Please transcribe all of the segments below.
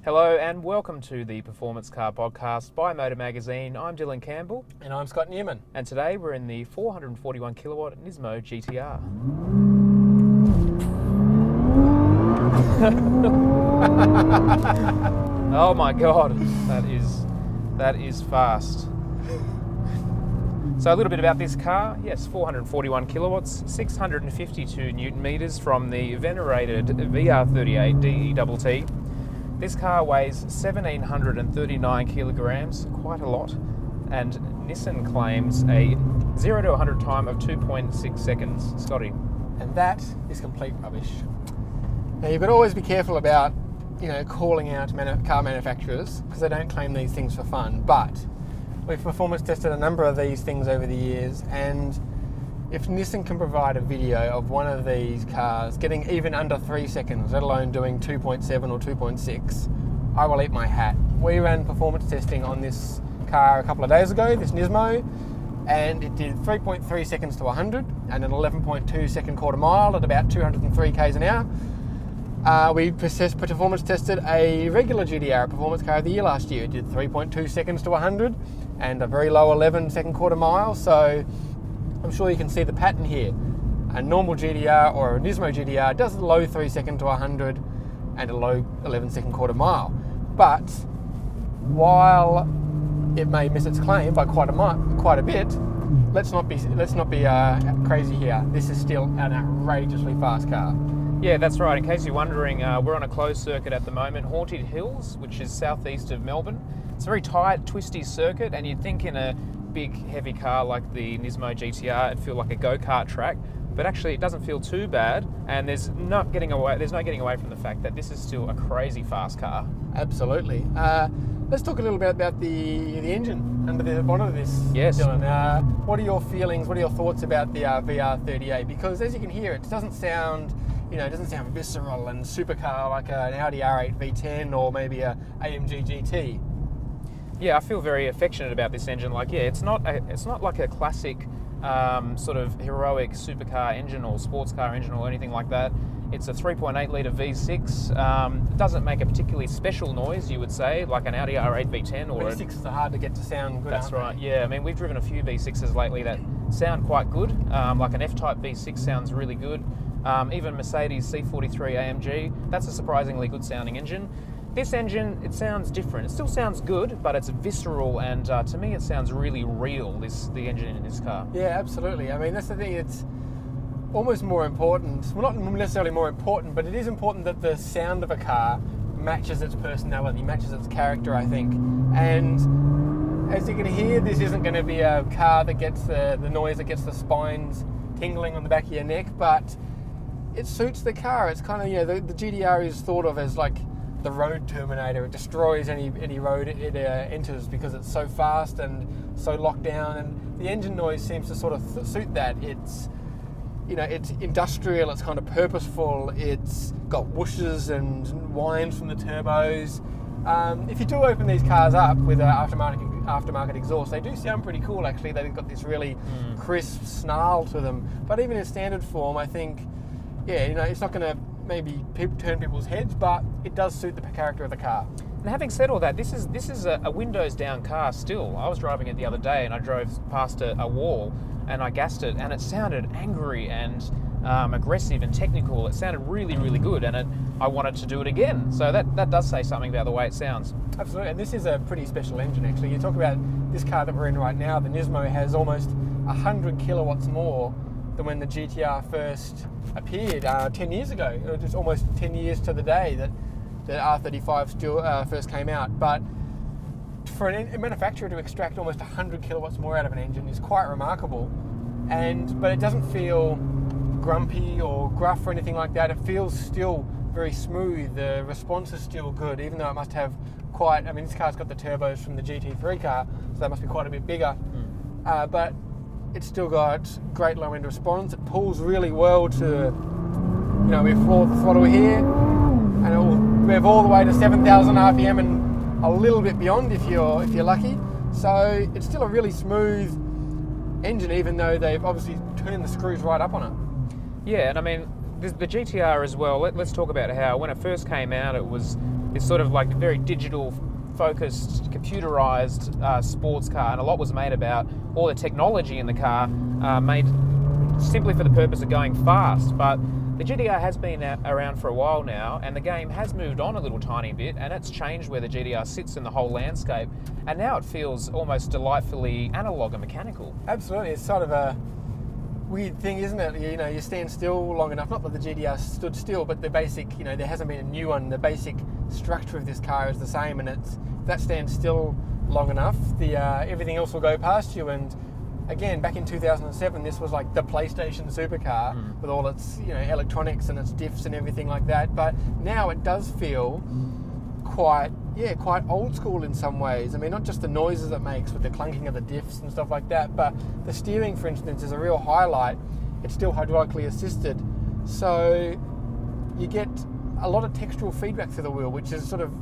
Hello and welcome to the Performance Car Podcast by Motor Magazine. I'm Dylan Campbell. And I'm Scott Newman. And today we're in the 441 kilowatt NISMO GTR. Oh my God, that is fast. So a little bit about this car. Yes, 441 kilowatts, 652 newton meters from the venerated VR38 DETT. This car weighs 1,739 kilograms, quite a lot, and Nissan claims a 0 to 100 time of 2.6 seconds. Scotty. And that is complete rubbish. Now you've got to always be careful about, calling out car manufacturers because they don't claim these things for fun. But we've performance tested a number of these things over the years, and if Nissan can provide a video of one of these cars getting even under 3 seconds, let alone doing 2.7 or 2.6, I will eat my hat. We ran performance testing on this car a couple of days ago, this NISMO, and it did 3.3 seconds to 100 and an 11.2 second quarter mile at about 203 k's an hour. We performance tested a regular GTR, performance car of the year last year. It did 3.2 seconds to 100 and a very low 11 second quarter mile. So I'm sure you can see the pattern here. A normal GTR or a NISMO GTR does a low 3 second to 100 and a low 11 second quarter mile. But while it may miss its claim by quite a bit, let's not be crazy here. This is still an outrageously fast car. Yeah, that's right. In case you're wondering, we're on a closed circuit at the moment, Haunted Hills, which is southeast of Melbourne. It's a very tight, twisty circuit, and you'd think in a big, heavy car like the NISMO GTR, it'd feel like a go-kart track, but actually it doesn't feel too bad, and there's no getting away from the fact that this is still a crazy fast car. Absolutely. Let's talk a little bit about the engine under the bonnet of this, yes. Dylan. What are your feelings, what are your thoughts about the VR38? Because as you can hear, it doesn't sound visceral and supercar like an Audi R8 V10 or maybe a AMG GT. Yeah, I feel very affectionate about this engine. It's not like a classic sort of heroic supercar engine or sports car engine or anything like that. It's a 3.8 litre V6. It doesn't make a particularly special noise, you would say, like an Audi R8 V10 or V6s are hard to get to sound good. That's right. Yeah, I mean we've driven a few V6s lately that sound quite good. Like an F-Type V6 sounds really good. Even Mercedes C43 AMG, that's a surprisingly good sounding engine. This engine, it sounds different. It still sounds good, but it's visceral, and to me it sounds really real, the engine in this car. Yeah, absolutely. I mean, that's the thing, it's almost more important, well, not necessarily more important, but it is important that the sound of a car matches its personality, matches its character, I think. And as you can hear, this isn't going to be a car that gets the noise that gets the spines tingling on the back of your neck, but it suits the car. It's kind of, the GTR is thought of as like the road terminator. It destroys any road it enters because it's so fast and so locked down, and the engine noise seems to sort of suit that. It's industrial, it's kind of purposeful, it's got whooshes and whines from the turbos. If you do open these cars up with an aftermarket exhaust, they do sound pretty cool actually. They've got this really crisp snarl to them, but even in standard form, I think it's not going to maybe turn people's heads, but it does suit the character of the car. And having said all that, this is a windows down car still. I was driving it the other day and I drove past a wall and I gassed it, and it sounded angry and aggressive and technical. It sounded really, really good, and I wanted to do it again. So that does say something about the way it sounds. Absolutely, and this is a pretty special engine actually. You talk about this car that we're in right now, the NISMO has almost 100 kilowatts more than when the GTR first appeared 10 years ago. It was just almost 10 years to the day that the R35 still first came out. But for a manufacturer to extract almost 100 kilowatts more out of an engine is quite remarkable. But it doesn't feel grumpy or gruff or anything like that. It feels still very smooth. The response is still good, even though it must have this car's got the turbos from the GT3 car, so that must be quite a bit bigger. But it's still got great low end response. It pulls really well to, we floor the throttle here, and it will rev all the way to 7,000 RPM and a little bit beyond if you're lucky. So it's still a really smooth engine, even though they've obviously turned the screws right up on it. Yeah, and I mean, the GTR as well. Let's talk about how when it first came out, it was this sort of like very digital focused, computerized sports car, and a lot was made about all the technology in the car made simply for the purpose of going fast. But the GTR has been around for a while now, and the game has moved on a little tiny bit, and it's changed where the GTR sits in the whole landscape, and now it feels almost delightfully analog and mechanical. Absolutely, it's sort of a weird thing, isn't it? You know, you stand still long enough, not that the GTR stood still, but the basic, you know, there hasn't been a new one. The basic structure of this car is the same, and if that stands still long enough, everything else will go past you. And again, back in 2007, this was like the PlayStation supercar with all its, you know, electronics and its diffs and everything like that. But now it does feel quite old school in some ways. I mean, not just the noises it makes with the clunking of the diffs and stuff like that, but the steering, for instance, is a real highlight. It's still hydraulically assisted, so you get a lot of textural feedback through the wheel, which is sort of,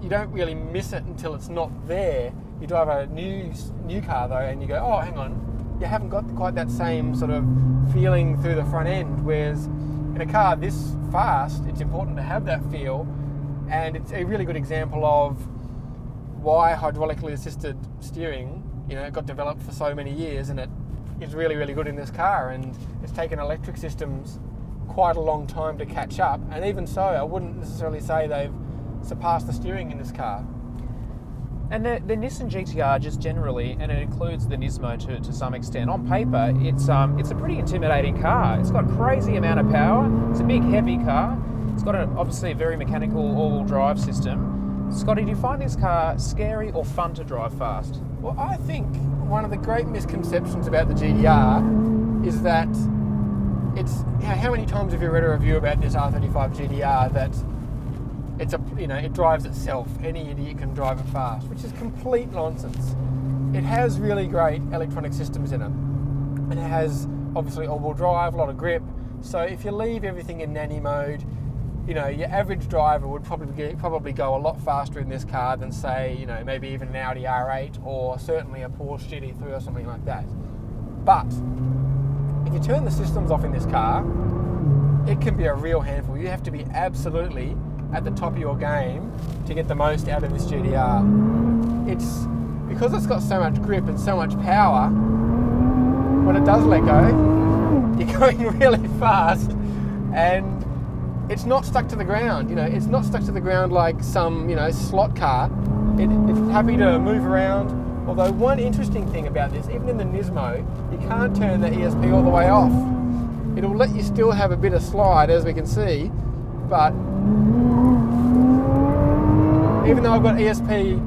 you don't really miss it until it's not there. You drive a new car though, and you go, oh, hang on, you haven't got quite that same sort of feeling through the front end. Whereas in a car this fast, it's important to have that feel, and it's a really good example of why hydraulically assisted steering, you know, got developed for so many years, and it is really, really good in this car. And it's taken electric systems quite a long time to catch up, and even so, I wouldn't necessarily say they've surpassed the steering in this car. And the Nissan GTR just generally, and it includes the NISMO to some extent, on paper, it's a pretty intimidating car. It's got a crazy amount of power. It's a big, heavy car. It's got obviously a very mechanical all-wheel drive system. Scotty, do you find this car scary or fun to drive fast? Well, I think one of the great misconceptions about the GTR is that it's, you know, how many times have you read a review about this R35 GTR that it's it drives itself. Any idiot can drive it fast, which is complete nonsense. It has really great electronic systems in it, and it has obviously all-wheel drive, a lot of grip. So if you leave everything in nanny mode, you know, your average driver would probably go a lot faster in this car than, say, you know, maybe even an Audi R8 or certainly a Porsche GT3 or something like that. But if you turn the systems off in this car, it can be a real handful. You have to be absolutely at the top of your game to get the most out of this GTR. It's because it's got so much grip and so much power. When it does let go, you're going really fast, and it's not stuck to the ground. You know, it's not stuck to the ground like some, you know, slot car. It's happy to move around. Although one interesting thing about this, even in the NISMO, you can't turn the ESP all the way off. It'll let you still have a bit of slide, as we can see, but even though I've got ESP,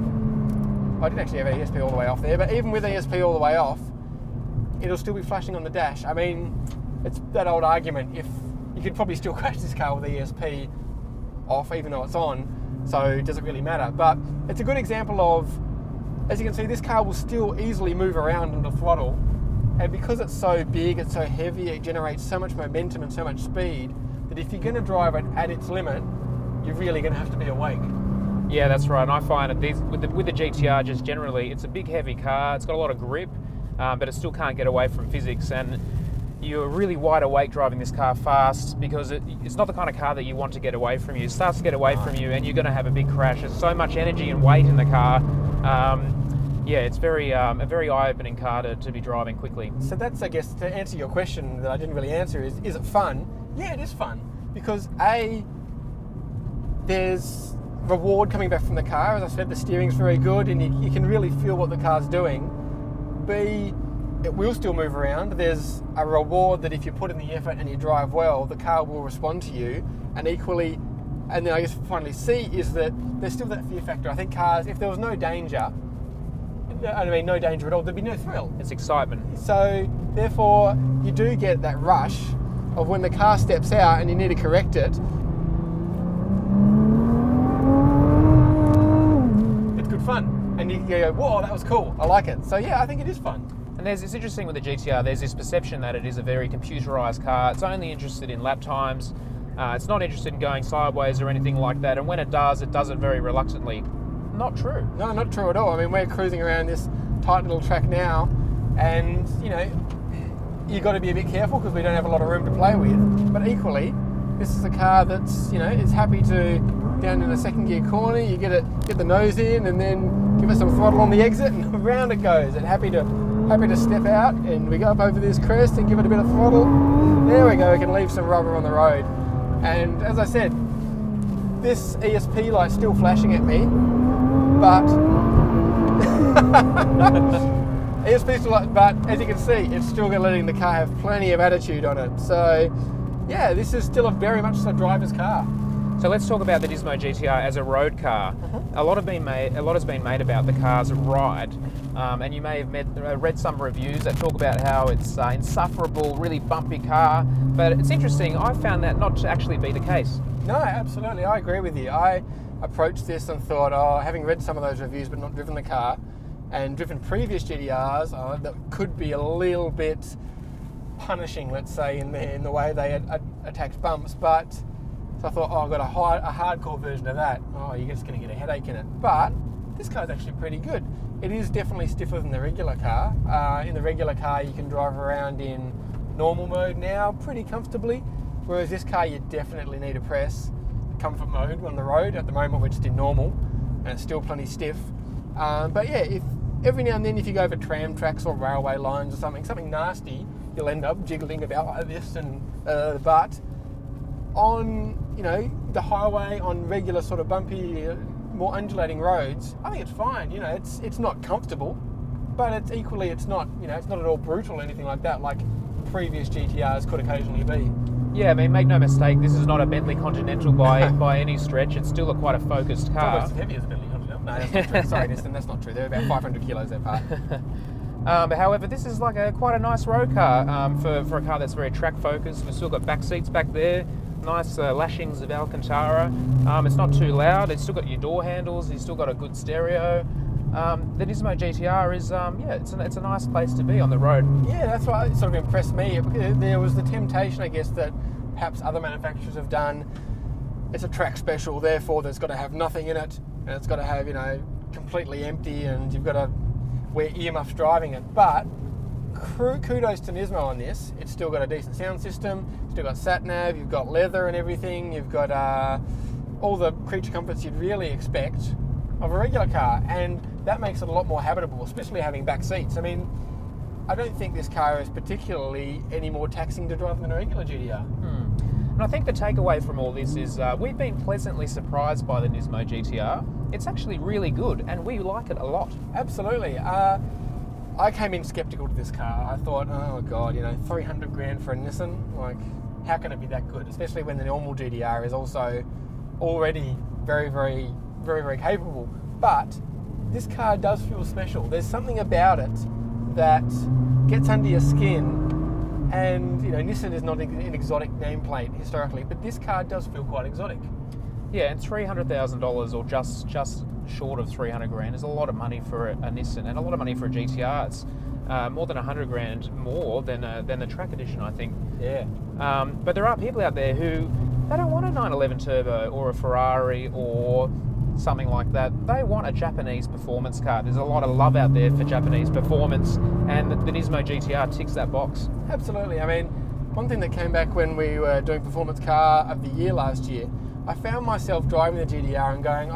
I didn't actually have ESP all the way off there, but even with ESP all the way off, it'll still be flashing on the dash. I mean, it's that old argument, if you could probably still crash this car with ESP off, even though it's on, so does it really matter? But it's a good example of, as you can see, this car will still easily move around under throttle, and because it's so big, it's so heavy, it generates so much momentum and so much speed, that if you're going to drive it at its limit, you're really going to have to be awake. Yeah, that's right. And I find that with the GTR, just generally, it's a big, heavy car. It's got a lot of grip, but it still can't get away from physics. And you're really wide awake driving this car fast, because it's not the kind of car that you want to get away from you. It starts to get away from you, and you're going to have a big crash. There's so much energy and weight in the car. Yeah, it's a very eye-opening car to be driving quickly. So that's, I guess, to answer your question that I didn't really answer, is it fun? Yeah, it is fun, because A, there's reward coming back from the car. As I said, the steering's very good, and you can really feel what the car's doing. B, it will still move around. There's a reward that if you put in the effort and you drive well, the car will respond to you. And equally, and then I guess finally C, is that there's still that fear factor. I think cars, if there was no danger, I mean no danger at all, there'd be no thrill. It's excitement. So therefore, you do get that rush of when the car steps out and you need to correct it. It's good fun, and you go, whoa, that was cool, I like it. So yeah, I think it is fun. And it's interesting with the GTR, there's this perception that it is a very computerized car. It's only interested in lap times. It's not interested in going sideways or anything like that. And when it does it very reluctantly. Not true. No, not true at all. I mean, we're cruising around this tight little track now, and you know, you've got to be a bit careful because we don't have a lot of room to play with. But equally, This is a car that's, is happy to down in a second gear corner. You get the nose in, and then give it some throttle on the exit, and around it goes. And happy to step out, and we go up over this crest and give it a bit of throttle. There we go. We can leave some rubber on the road. And as I said, this ESP light's still flashing at me, but ESP still, but as you can see, it's still letting the car have plenty of attitude on it. So, yeah, this is still very much a driver's car. So let's talk about the Nismo GTR as a road car. A lot has been made about the car's ride, and you may have read some reviews that talk about how it's insufferable, really bumpy car. But it's interesting. I found that not to actually be the case. No, absolutely, I agree with you. I approached this and thought, having read some of those reviews but not driven the car, and driven previous GTRs that could be a little bit punishing, let's say, in the way they attacked bumps, but. So I thought, I've got a hardcore version of that. You're just going to get a headache in it. But this car's actually pretty good. It is definitely stiffer than the regular car. In the regular car, you can drive around in normal mode now pretty comfortably, whereas this car, you definitely need to press comfort mode on the road. At the moment, we're just in normal, and it's still plenty stiff. But yeah, if every now and then, if you go over tram tracks or railway lines or something nasty, you'll end up jiggling about like this, and but on the highway, on regular sort of bumpy, more undulating roads, I think it's fine. It's not comfortable, but it's not it's not at all brutal or anything like that, like previous GTRs could occasionally be. Yeah, I mean, make no mistake, this is not a Bentley Continental by any stretch. It's still quite a focused car. It's almost as heavy as a Bentley Continental. No, that's not true. Sorry, Nissan, that's not true. They're about 500 kilos apart. However, this is like quite a nice road car for a car that's very track focused. We've still got back seats back there. Nice lashings of Alcantara. It's not too loud. It's still got your door handles. You've still got a good stereo. The Nismo GTR is, it's a nice place to be on the road. Yeah, that's what sort of impressed me. There was the temptation, I guess, that perhaps other manufacturers have done. It's a track special, therefore there's got to have nothing in it, and it's got to have, completely empty, and you've got to wear earmuffs driving it. But kudos to Nismo on this. It's still got a decent sound system, still got sat nav, you've got leather and everything, you've got all the creature comforts you'd really expect of a regular car, and that makes it a lot more habitable, especially having back seats. I mean, I don't think this car is particularly any more taxing to drive than a regular GTR. And I think the takeaway from all this is we've been pleasantly surprised by the Nismo GTR. It's actually really good, and we like it a lot. Absolutely. I came in skeptical to this car. I thought, oh God, 300 grand for a Nissan, like, how can it be that good? Especially when the normal GTR is also already very, very, very, very capable. But this car does feel special. There's something about it that gets under your skin, and Nissan is not an exotic nameplate historically, but this car does feel quite exotic. Yeah, and $300,000 or just short of 300 grand is a lot of money for a Nissan, and a lot of money for a GTR. It's more than 100 grand more than the track edition, I think. Yeah. But there are people out there who they don't want a 911 turbo or a Ferrari or something like that. They want a Japanese performance car. There's a lot of love out there for Japanese performance, and the Nismo GTR ticks that box. Absolutely. I mean, one thing that came back when we were doing Performance Car of the Year last year, I found myself driving the GTR and going,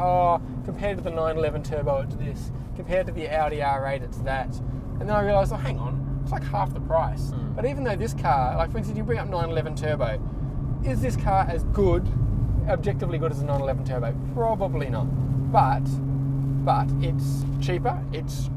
compared to the 911 turbo, it's this. Compared to the Audi R8, it's that. And then I realised, hang on, it's like half the price. But even though this car, like for instance, you bring up 911 turbo, is this car as good, objectively good as a 911 turbo? Probably not. But it's cheaper, it's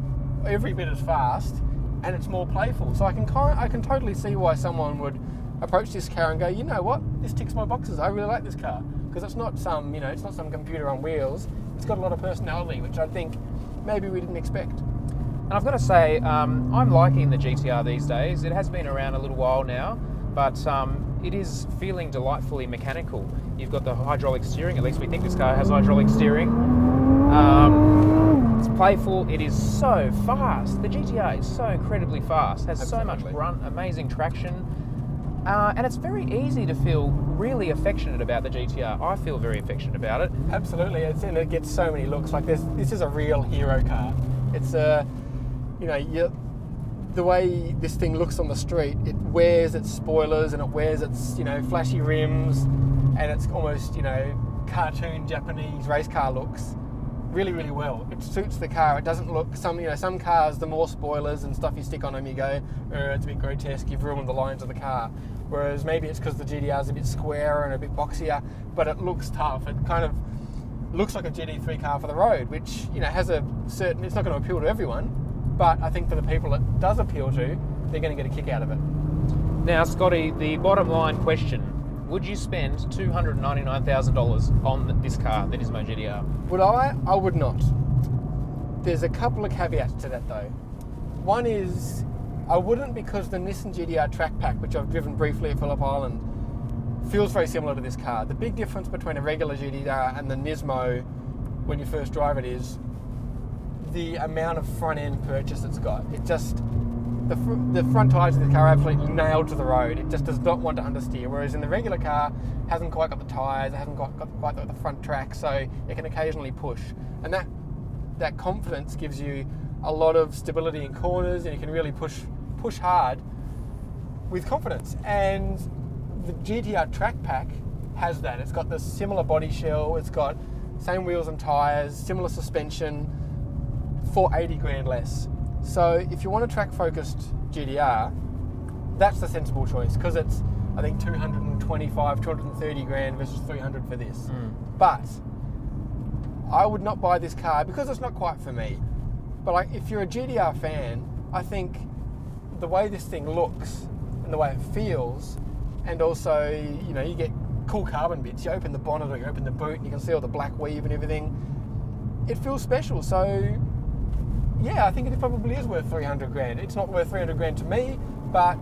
every bit as fast, and it's more playful. So I can totally see why someone would approach this car and go, you know what, this ticks my boxes. I really like this car. Because it's not some, it's not some computer on wheels. It's got a lot of personality, which I think maybe we didn't expect. And I've got to say, I'm liking the GTR these days. It has been around a little while now, but it is feeling delightfully mechanical. You've got the hydraulic steering. At least we think this car has hydraulic steering. It's playful. It is so fast. The GTR is so incredibly fast. Has Absolutely. so much grunt, amazing traction. And it's very easy to feel really affectionate about the GTR. I feel very affectionate about it. Absolutely, and it gets so many looks. Like this is a real hero car. It's the way this thing looks on the street. It wears its spoilers and it wears its flashy rims. and it's almost, you know, cartoon Japanese race car looks really, really well. It suits the car. It doesn't look, some cars, the more spoilers and stuff you stick on them, you go, it's a bit grotesque, you've ruined the lines of the car. Whereas maybe it's because the GTR is a bit squarer and a bit boxier, but it looks tough. It kind of looks like a GT3 car for the road, which, you know, has a certain, it's not going to appeal to everyone, but I think for the people it does appeal to, they're going to get a kick out of it. Now, Scotty, the bottom line question, would you spend $299,000 on this car, the Nismo GTR? Would I? I would not. There's a couple of caveats to that though. One is, I wouldn't, because the Nissan GTR track pack, which I've driven briefly at Phillip Island, feels very similar to this car. The big difference between a regular GTR and the Nismo when you first drive it is the amount of front end purchase it's got. It just, the front tyres of the car are absolutely nailed to the road. It just does not want to understeer, whereas in the regular car, it hasn't quite got the tyres, it hasn't got quite the front track, so it can occasionally push. And that confidence gives you a lot of stability in corners, and you can really push hard with confidence. And the GTR track pack has that. It's got the similar body shell, it's got same wheels and tyres, similar suspension for 80 grand less. So if you want a track-focused GTR, that's the sensible choice, because it's, I think, 230 grand versus 300 for this. But I would not buy this car because it's not quite for me. But like, if you're a GTR fan, I think the way this thing looks and the way it feels, and also, you know, you get cool carbon bits. You open the bonnet or you open the boot and you can see all the black weave and everything. It feels special. So yeah, I think it probably is worth 300 grand. It's not worth 300 grand to me, but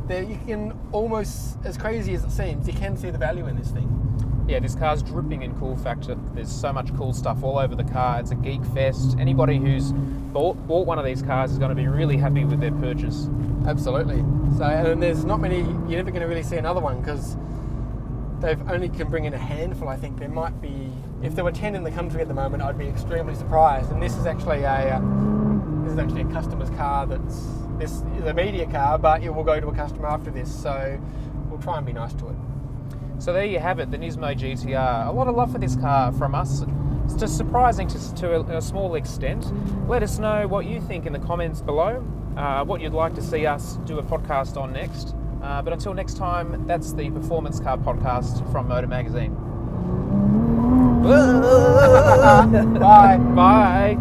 there you can almost, as crazy as it seems, you can see the value in this thing. Yeah, this car's dripping in cool factor. There's so much cool stuff all over the car. It's a geek fest. Anybody who's bought one of these cars is going to be really happy with their purchase. Absolutely. So, and there's not many, you're never going to really see another one, because they've only can bring in a handful. I think there might be, if there were 10 in the country at the moment, I'd be extremely surprised. And this is actually a customer's car. This is a media car, but it will go to a customer after this. So we'll try and be nice to it. So there you have it, the Nismo GTR. A lot of love for this car from us. It's just surprising to a small extent. Let us know what you think in the comments below, what you'd like to see us do a podcast on next. But until next time, that's the Performance Car Podcast from Motor Magazine. Bye. Bye.